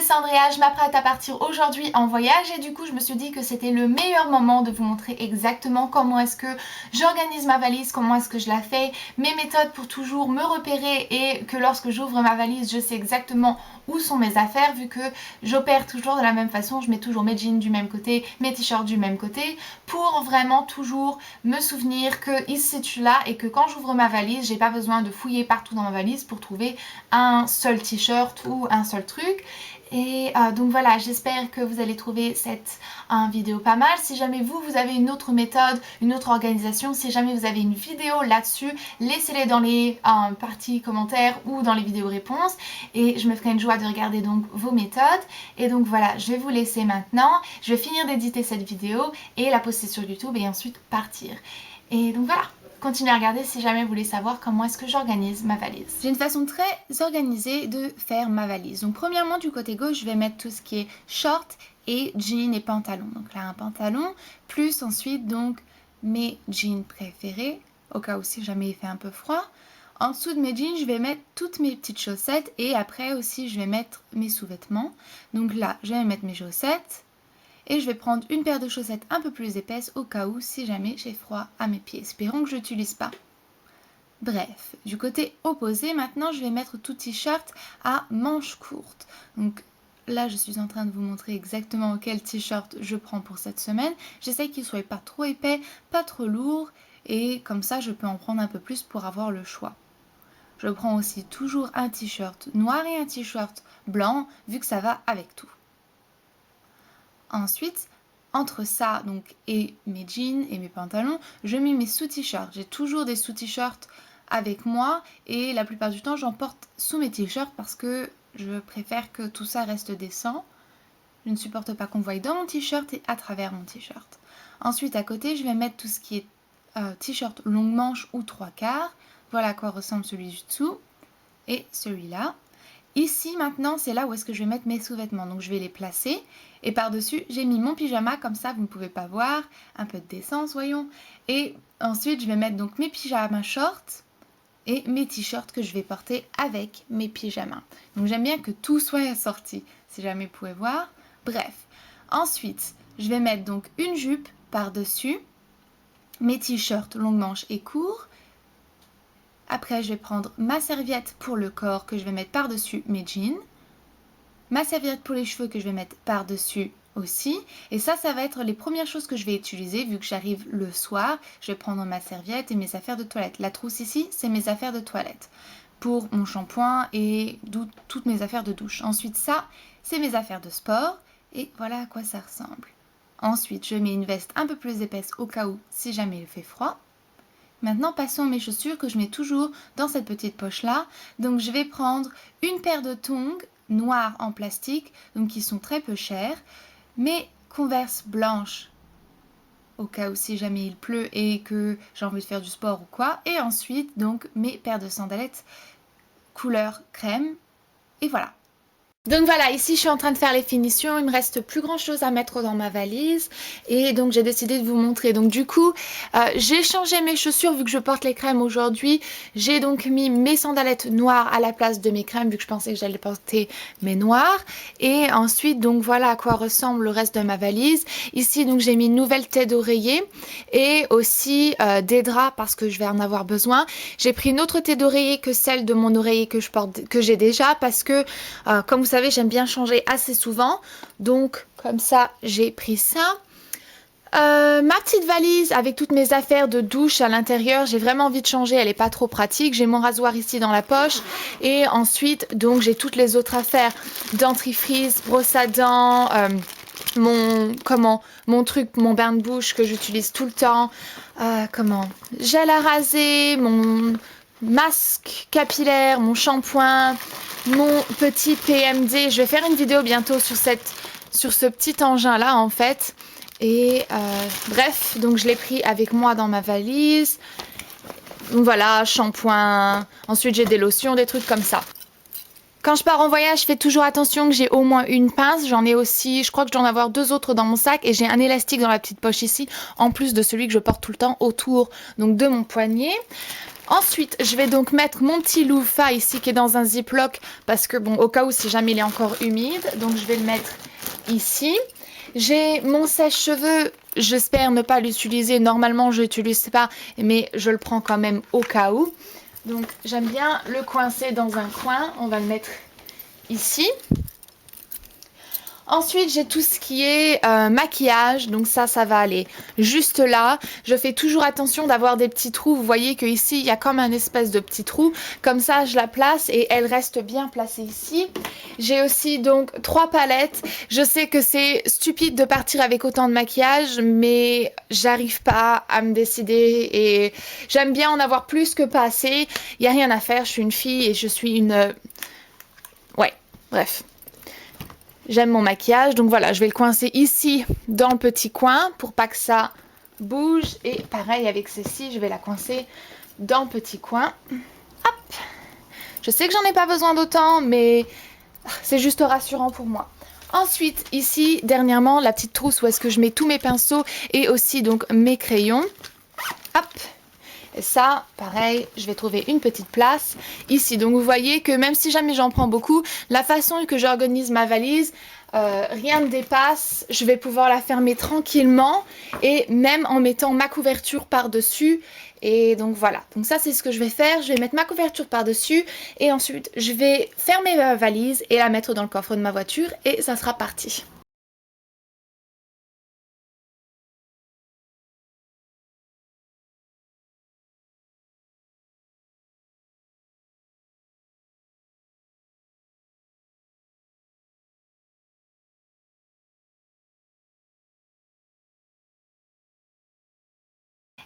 c'est Sandrea, je m'apprête à partir aujourd'hui en voyage et du coup je me suis dit que c'était le meilleur moment de vous montrer exactement comment est-ce que j'organise ma valise, comment est-ce que je la fais, mes méthodes pour toujours me repérer et que lorsque j'ouvre ma valise je sais exactement où sont mes affaires vu que j'opère toujours de la même façon, je mets toujours mes jeans du même côté, mes t-shirts du même côté pour vraiment toujours me souvenir qu'ils se situent là et que quand j'ouvre ma valise j'ai pas besoin de fouiller partout dans ma valise pour trouver un seul t-shirt ou un seul truc. Et donc voilà, j'espère que vous allez trouver cette vidéo pas mal. Si jamais vous avez une autre méthode, une autre organisation, si jamais vous avez une vidéo là-dessus, laissez-les dans les parties commentaires ou dans les vidéos réponses et je me ferai une joie de regarder donc vos méthodes. Et donc voilà, je vais vous laisser maintenant, je vais finir d'éditer cette vidéo et la poster sur YouTube et ensuite partir. Et donc voilà, continuez à regarder si jamais vous voulez savoir comment est-ce que j'organise ma valise. J'ai une façon très organisée de faire ma valise. Donc premièrement du côté gauche, je vais mettre tout ce qui est short et jeans et pantalons. Donc là un pantalon, plus ensuite donc mes jeans préférés, au cas où si jamais il fait un peu froid. En dessous de mes jeans, je vais mettre toutes mes petites chaussettes et après aussi je vais mettre mes sous-vêtements. Donc là, je vais mettre mes chaussettes. Et je vais prendre une paire de chaussettes un peu plus épaisses au cas où si jamais j'ai froid à mes pieds. Espérons que je n'utilise pas. Bref, du côté opposé, maintenant je vais mettre tout t-shirt à manches courtes. Donc là je suis en train de vous montrer exactement quel t-shirt je prends pour cette semaine. J'essaye qu'il ne soit pas trop épais, pas trop lourd et comme ça je peux en prendre un peu plus pour avoir le choix. Je prends aussi toujours un t-shirt noir et un t-shirt blanc vu que ça va avec tout. Ensuite, entre ça donc, et mes jeans et mes pantalons, je mets mes sous-t-shirts. J'ai toujours des sous-t-shirts avec moi et la plupart du temps j'en porte sous mes t-shirts parce que je préfère que tout ça reste décent. Je ne supporte pas qu'on voie dans mon t-shirt et à travers mon t-shirt. Ensuite à côté je vais mettre tout ce qui est t-shirt longue manche ou 3/4. Voilà à quoi ressemble celui du dessous et celui-là. Ici maintenant c'est là où est-ce que je vais mettre mes sous-vêtements, donc je vais les placer et par-dessus j'ai mis mon pyjama, comme ça vous ne pouvez pas voir, un peu de décence voyons, et ensuite je vais mettre donc mes pyjamas shorts et mes t-shirts que je vais porter avec mes pyjamas. Donc j'aime bien que tout soit assorti, si jamais vous pouvez voir. Bref, ensuite je vais mettre donc une jupe par-dessus, mes t-shirts longue manche et courts. Après, je vais prendre ma serviette pour le corps que je vais mettre par-dessus mes jeans. Ma serviette pour les cheveux que je vais mettre par-dessus aussi. Et ça va être les premières choses que je vais utiliser vu que j'arrive le soir. Je vais prendre ma serviette et mes affaires de toilette. La trousse ici, c'est mes affaires de toilette. Pour mon shampoing et toutes mes affaires de douche. Ensuite, ça, c'est mes affaires de sport. Et voilà à quoi ça ressemble. Ensuite, je mets une veste un peu plus épaisse au cas où si jamais il fait froid. Maintenant, passons à mes chaussures que je mets toujours dans cette petite poche-là. Donc, je vais prendre une paire de tongs noires en plastique, donc qui sont très peu chères. Mes Converse blanches, au cas où si jamais il pleut et que j'ai envie de faire du sport ou quoi. Et ensuite, donc, mes paires de sandalettes couleur crème. Et voilà. Donc voilà, ici je suis en train de faire les finitions, il me reste plus grand chose à mettre dans ma valise et donc j'ai décidé de vous montrer. Donc du coup, j'ai changé mes chaussures vu que je porte les crèmes aujourd'hui. J'ai donc mis mes sandalettes noires à la place de mes crèmes vu que je pensais que j'allais porter mes noires. Et ensuite, donc voilà à quoi ressemble le reste de ma valise. Ici donc j'ai mis une nouvelle tête d'oreiller et aussi des draps parce que je vais en avoir besoin. J'ai pris une autre tête d'oreiller que celle de mon oreiller que je porte, que j'ai déjà parce que comme vous savez, j'aime bien changer assez souvent. Donc, comme ça, j'ai pris ça. Ma petite valise avec toutes mes affaires de douche à l'intérieur, j'ai vraiment envie de changer, elle n'est pas trop pratique. J'ai mon rasoir ici dans la poche. Et ensuite, donc, j'ai toutes les autres affaires. Dentifrice, brosse à dents, mon bain de bouche que j'utilise tout le temps. Gel à raser, mon masque capillaire, mon shampoing, mon petit PMD. Je vais faire une vidéo bientôt sur ce petit engin là en fait. Et bref, donc je l'ai pris avec moi dans ma valise. Donc voilà, shampoing. Ensuite j'ai des lotions, des trucs comme ça. Quand je pars en voyage, je fais toujours attention que j'ai au moins une pince. J'en ai aussi, je crois que je dois en avoir 2 autres dans mon sac et j'ai un élastique dans la petite poche ici, en plus de celui que je porte tout le temps autour donc de mon poignet. Ensuite, je vais donc mettre mon petit loofah ici qui est dans un ziploc parce que bon, au cas où si jamais il est encore humide, donc je vais le mettre ici. J'ai mon sèche-cheveux, j'espère ne pas l'utiliser. Normalement, je l'utilise pas, mais je le prends quand même au cas où. Donc j'aime bien le coincer dans un coin. On va le mettre ici. Ensuite, j'ai tout ce qui est maquillage, donc ça va aller juste là. Je fais toujours attention d'avoir des petits trous. Vous voyez qu'ici, il y a comme un espèce de petit trou. Comme ça, je la place et elle reste bien placée ici. J'ai aussi donc 3 palettes. Je sais que c'est stupide de partir avec autant de maquillage, mais j'arrive pas à me décider et j'aime bien en avoir plus que pas assez. Il n'y a rien à faire, je suis une fille et je suis une... Ouais, bref. J'aime mon maquillage, donc voilà, je vais le coincer ici dans le petit coin pour pas que ça bouge. Et pareil avec celle-ci, je vais la coincer dans le petit coin. Hop! Je sais que j'en ai pas besoin d'autant, mais c'est juste rassurant pour moi. Ensuite, ici, dernièrement, la petite trousse où est-ce que je mets tous mes pinceaux et aussi donc mes crayons. Hop! Et ça, pareil, je vais trouver une petite place ici. Donc vous voyez que même si jamais j'en prends beaucoup, la façon que j'organise ma valise, rien ne dépasse. Je vais pouvoir la fermer tranquillement et même en mettant ma couverture par-dessus. Et donc voilà, donc ça c'est ce que je vais faire. Je vais mettre ma couverture par-dessus et ensuite je vais fermer ma valise et la mettre dans le coffre de ma voiture et ça sera parti.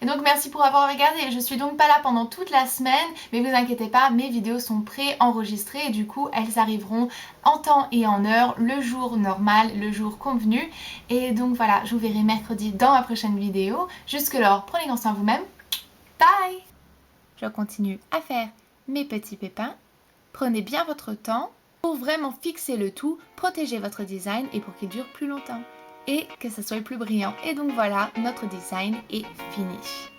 Et donc merci pour avoir regardé, je suis donc pas là pendant toute la semaine, mais vous inquiétez pas, mes vidéos sont pré-enregistrées et du coup elles arriveront en temps et en heure, le jour normal, le jour convenu. Et donc voilà, je vous verrai mercredi dans ma prochaine vidéo. Jusque-là, prenez grand soin de vous-même. Bye! Je continue à faire mes petits pépins. Prenez bien votre temps pour vraiment fixer le tout, protéger votre design et pour qu'il dure plus longtemps. Et que ça soit plus brillant. Et donc voilà, notre design est fini.